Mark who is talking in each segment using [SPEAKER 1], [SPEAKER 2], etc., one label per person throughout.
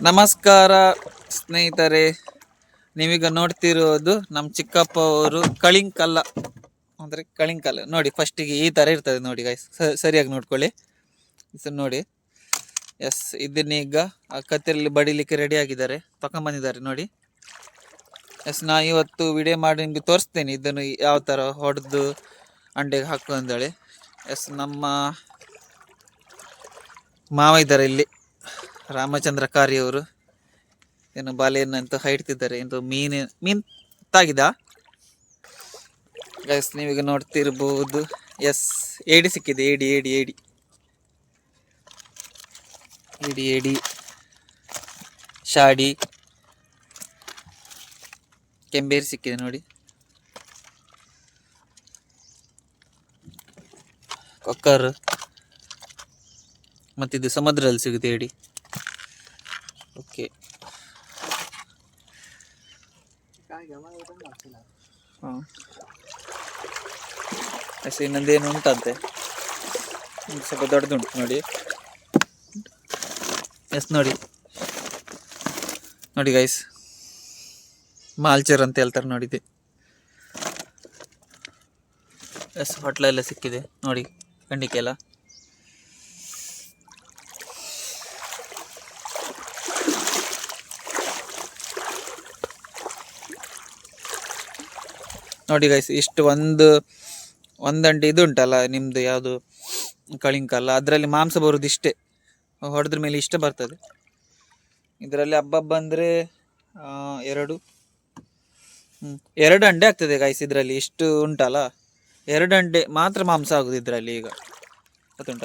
[SPEAKER 1] ನಮಸ್ಕಾರ ಸ್ನೇಹಿತರೆ, ನೀವೀಗ ನೋಡ್ತಿರೋದು ನಮ್ಮ ಚಿಕ್ಕಪ್ಪ ಅವರು ಕಳಿಂಕಲ್ಲ ಅಂದರೆ ಕಳಿಂಕಲ್ಲ ನೋಡಿ. ಫಸ್ಟಿಗೆ ಈ ಥರ ಇರ್ತದೆ ನೋಡಿ ಗೈಸ್, ಸರಿಯಾಗಿ ನೋಡ್ಕೊಳ್ಳಿ ನೋಡಿ. ಎಸ್, ಇದನ್ನೀಗ ಆ ಕತ್ತರಲ್ಲಿ ಬಡಿಲಿಕ್ಕೆ ರೆಡಿ ಆಗಿದ್ದಾರೆ, ತಗೊಂಬಂದಿದ್ದಾರೆ ನೋಡಿ. ಎಸ್, ನಾ ಇವತ್ತು ವಿಡಿಯೋ ಮಾಡಿ ನಿಮಗೆ ತೋರಿಸ್ತೇನೆ ಇದನ್ನು ಯಾವ ಥರ ಹೊಡೆದು ಅಂಡೆಗೆ ಹಾಕು ಅಂದೇಳಿ. ಎಸ್, ನಮ್ಮ ಮಾವ ಇದ್ದಾರೆ ಇಲ್ಲಿ, ರಾಮಚಂದ್ರ ಕಾರಿಯವರು. ಏನು ಬಾಲೆಯನ್ನು ಅಂತ ಇಡ್ತಿದ್ದಾರೆ, ಎಂದು ಮೀನು ತಾಗಿದ ಗೈಸ್, ನೀವೀಗ ನೋಡ್ತಿರ್ಬೋದು. ಎಸ್, ಏಡಿ ಸಿಕ್ಕಿದೆ, ಏಡಿ ಏಡಿ ಏಡಿ ಏಡಿ ಏಡಿ ಶಾಡಿ ಕೆಂಬೇರಿ ಸಿಕ್ಕಿದೆ ನೋಡಿ. ಕೊಕ್ಕರ್ ಮತ್ತಿದು ಸಮುದ್ರದಲ್ಲಿ ಸಿಗುತ್ತೆ ಏಡಿ. ಓಕೆ, ಅಷ್ಟೇ. ಇನ್ನೊಂದೇನು ಉಂಟಂತೆ, ಸ್ವಲ್ಪ ದೊಡ್ಡದುಂಟು ನೋಡಿ. ಎಸ್, ನೋಡಿ ನೋಡಿ ಗೈಸ್, ಮಾಲ್ಚರ್ ಅಂತ ಹೇಳ್ತಾರೆ ನೋಡಿದೆ. ಎಸ್, ಹೊಟ್ಲೆಲ್ಲ ಸಿಕ್ಕಿದೆ ನೋಡಿ, ಖಂಡಿಕೆ ಎಲ್ಲ. ನೋಡಿ ಗೈಸ್, ಇಷ್ಟು ಒಂದಂಟೆ ಇದು ಉಂಟಲ್ಲ ನಿಮ್ಮದು, ಯಾವುದು ಕಳಿಂಕಲ್ಲ, ಅದರಲ್ಲಿ ಮಾಂಸ ಬರೋದು ಇಷ್ಟೇ, ಹೊಡೆದ್ರ ಮೇಲೆ ಇಷ್ಟ ಬರ್ತದೆ. ಇದರಲ್ಲಿ ಹಬ್ಬ ಅಂದರೆ ಎರಡು ಅಂಡೆ ಆಗ್ತದೆ ಗೈಸ್. ಇದರಲ್ಲಿ ಇಷ್ಟು ಉಂಟಲ್ಲ, 2 ಅಂಡೆ ಮಾತ್ರ ಮಾಂಸ ಆಗುದು ಇದರಲ್ಲಿ. ಈಗ ಗೊತ್ತುಂಟ.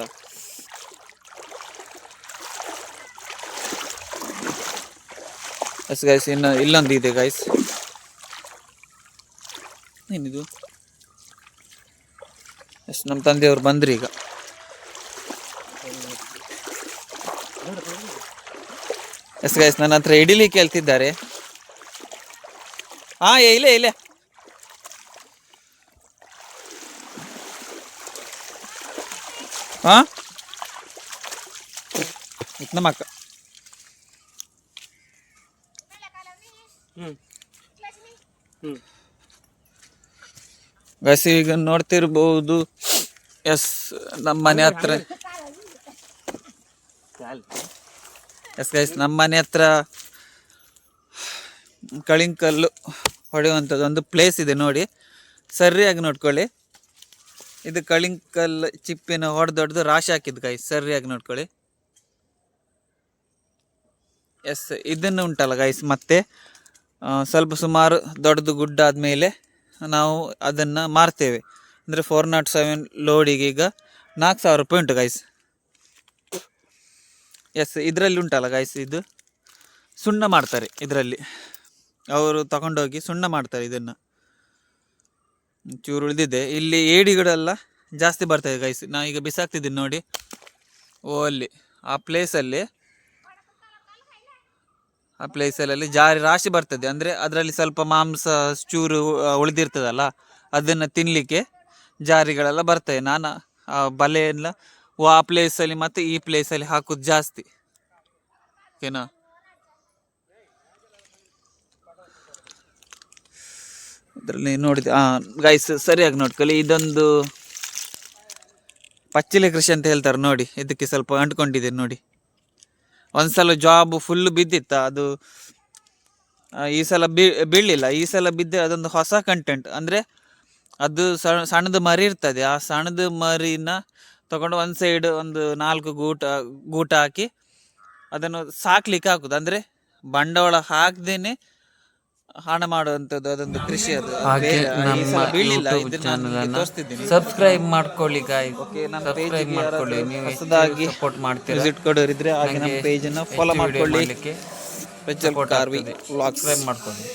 [SPEAKER 1] ಎಸ್ ಗೈಸ್, ಇನ್ನು ಇಲ್ಲೊಂದು ಇದೆ ಗೈಸ್. ಏನಿದು? ಎಸ್, ನಮ್ಮ ತಂದೆಯವರು ಬಂದ್ರಿ ಈಗ. ಎಸ್ ಗೈಸ್, ನನ್ನ ಹತ್ರ ಹಿಡಿಲಿಕ್ಕೆ ಹೇಳ್ತಿದ್ದಾರೆ. ಇಲ್ಲೇ ಇಲ್ಲೇ. ನಮ್ಮಕ್ಕ ಗೈಸ್, ಈಗ ನೋಡ್ತಿರ್ಬೋದು. ಎಸ್, ನಮ್ಮ ಮನೆ ಹತ್ರ. ಎಸ್ ಗೈಸ್, ನಮ್ಮ ಮನೆ ಹತ್ರ ಕಳಿಂಕಲ್ಲು ಹೊಡೆಯುವಂಥದ್ದು ಒಂದು ಪ್ಲೇಸ್ ಇದೆ ನೋಡಿ, ಸರಿಯಾಗಿ ನೋಡ್ಕೊಳ್ಳಿ. ಇದು ಕಳಿಂಕಲ್ಲು ಚಿಪ್ಪಿನ ಹೊಡೆದೊಡ್ದು ರಾಶಿ ಹಾಕಿದ್ದು ಗೈಸ್, ಸರಿಯಾಗಿ ನೋಡ್ಕೊಳ್ಳಿ. ಎಸ್, ಇದನ್ನು ಉಂಟಲ್ಲ ಗೈಸ್, ಮತ್ತೆ ಸ್ವಲ್ಪ ಸುಮಾರು ದೊಡ್ಡದು ಗುಡ್ಡ ಆದಮೇಲೆ ನಾವು ಅದನ್ನು ಮಾರ್ತೇವೆ. ಅಂದರೆ 407 ಲೋಡಿಗೆ ಈಗ 4000 ರೂಪಾಯಿ ಉಂಟು ಗೈಸ್. ಎಸ್, ಇದರಲ್ಲಿ ಉಂಟಲ್ಲ ಗೈಸ್, ಇದು ಸುಣ್ಣ ಮಾಡ್ತಾರೆ ಇದರಲ್ಲಿ, ಅವರು ತಗೊಂಡೋಗಿ ಸುಣ್ಣ ಮಾಡ್ತಾರೆ. ಇದನ್ನು ಚೂರು ಉಳಿದಿದೆ ಇಲ್ಲಿ, ಏಡಿಗಳೆಲ್ಲ ಜಾಸ್ತಿ ಬರ್ತದೆ ಗೈಸ್. ನಾ ಈಗ ಬಿಸಾಕ್ತಿದ್ದೀನಿ ನೋಡಿ, ಅಲ್ಲಿ ಆ ಪ್ಲೇಸಲ್ಲಿ ಜಾರಿ ರಾಶಿ ಬರ್ತದೆ. ಅಂದರೆ ಅದರಲ್ಲಿ ಸ್ವಲ್ಪ ಮಾಂಸ ಚೂರು ಉಳಿದಿರ್ತದಲ್ಲ, ಅದನ್ನು ತಿನ್ನಲಿಕ್ಕೆ ಜಾರಿಗಳೆಲ್ಲ ಬರ್ತವೆ. ನಾನು ಆ ಬಲೆಯೆಲ್ಲ ಆ ಪ್ಲೇಸಲ್ಲಿ ಮತ್ತು ಈ ಪ್ಲೇಸಲ್ಲಿ ಹಾಕೋದು ಜಾಸ್ತಿ, ಓಕೆನಾ. ಅದರಲ್ಲಿ ನೋಡಿದೆ ಗೈಸ್, ಸರಿಯಾಗಿ ನೋಡ್ಕೊಳ್ಳಿ. ಇದೊಂದು ಪಚ್ಚಿಲೆ ಕೃಷಿ ಅಂತ ಹೇಳ್ತಾರೆ ನೋಡಿ, ಇದಕ್ಕೆ ಸ್ವಲ್ಪ ಅಂಟ್ಕೊಂಡಿದೆ ನೋಡಿ. ಒಂದ್ಸಲ ಜಾಬ್ ಫುಲ್ ಬಿದ್ದಿತ್ತ, ಅದು ಈ ಸಲ ಬೀಳಲಿಲ್ಲ. ಈ ಸಲ ಬಿದ್ದರೆ ಅದೊಂದು ಹೊಸ ಕಂಟೆಂಟ್. ಅಂದರೆ ಅದು ಸಣ್ಣದು ಮರಿ ಇರ್ತದೆ, ಆ ಸಣ್ಣದು ಮರಿನ ತಗೊಂಡು ಒಂದು ಸೈಡ್ ಒಂದು 4 ಗೂಟ ಹಾಕಿ ಅದನ್ನು ಸಾಕ್ಲಿಕ್ಕೆ ಹಾಕುದು. ಅಂದರೆ ಬಂಡವಾಳ ಹಾಕ್ದೇನೆ ಹಣ ಮಾಡುವಂಥದ್ದು ಅದೊಂದು ಕೃಷಿ. ಅದು ಬೀಳಿಲ್ಲ. ಸಬ್ಸ್ಕ್ರೈಬ್ ಮಾಡ್ಕೊಳ್ಳಿ ಗಾಯ್ಸ್. ಓಕೆ, ನನ್ನ ಪೇಜ್ ಮಾಡ್ಕೊಳ್ಳಿ. ನೀವು ಹೊಸದಾಗಿ ಸಪೋರ್ಟ್ ಮಾಡ್ತೀರಾ, ವಿಸಿಟ್ ಕೊಡೋರಿದ್ರೆ ಹಾಗೆ ನಮ್ಮ ಪೇಜನ್ನು ಫಾಲೋ ಮಾಡ್ಕೊಳ್ಳಿ. ಸಬ್ಸ್ಕ್ರೈಬ್ ಮಾಡ್ಕೊಳ್ಳಿ.